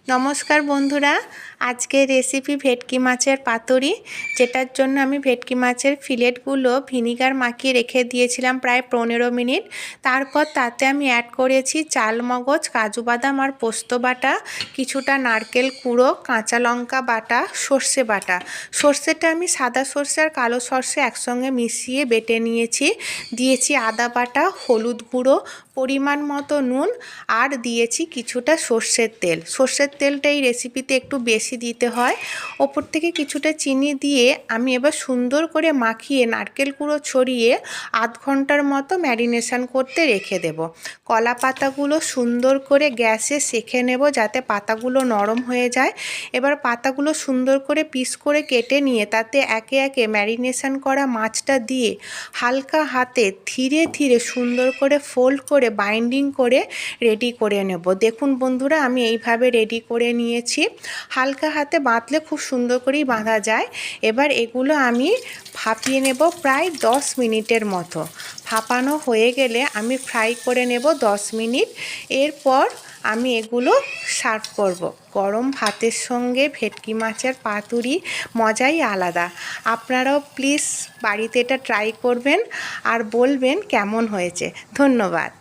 নমস্কার বন্ধুরা, আজকে রেসিপি ভেটকি মাছের পাতুরি, যেটার জন্য আমি ভেটকি মাছের ফিলেটগুলো ভিনিগার মাখিয়ে রেখে দিয়েছিলাম প্রায় 15 মিনিট। তারপর তাতে আমি অ্যাড করেছি চালমগজ, কাজু বাদাম আর পোস্ত বাটা, কিছুটা নারকেল কুঁড়ো, কাঁচা লঙ্কা বাটা, সর্ষে বাটা। সর্ষেটা আমি সাদা সর্ষে আর কালো সর্ষে একসঙ্গে মিশিয়ে বেটে নিয়েছি। দিয়েছি আদা বাটা, হলুদ গুঁড়ো, পরিমাণ মতো নুন আর দিয়েছি কিছুটা সর্ষের তেল। সর্ষের তেলটা এই রেসিপিতে একটু বেশি দিতে হয়। ওপর থেকে কিছুটা চিনি দিয়ে আমি এবার সুন্দর করে মাখিয়ে নারকেল কুঁড়ো ছড়িয়ে আধ ঘন্টার মতো ম্যারিনেশন করতে রেখে দেব। কলা পাতাগুলো সুন্দর করে গ্যাসে সেঁকে নেব যাতে পাতাগুলো নরম হয়ে যায়। এবার পাতাগুলো সুন্দর করে পিস করে কেটে নিয়ে তাতে একে একে ম্যারিনেশন করা মাছটা দিয়ে হালকা হাতে ধীরে ধীরে সুন্দর করে ফোল্ড করে বাইন্ডিং করে রেডি করে নেব। দেখুন বন্ধুরা, আমি এইভাবে রেডি করে নিয়েছি। হালকা হাতে বাঁধলে খুব সুন্দর করেই বাঁধা যায়। এবার এগুলো আমি ভাপিয়ে নেব প্রায় 10 মিনিটের মতো। ভাপানো হয়ে গেলে আমি ফ্রাই করে নেব 10 মিনিট। এরপর আমি এগুলো সার্ভ করব। গরম ভাতের সঙ্গে ভেটকি মাছের পাতুরি মজাই আলাদা। আপনারাও প্লিজ বাড়িতে এটা ট্রাই করবেন আর বলবেন কেমন হয়েছে। ধন্যবাদ।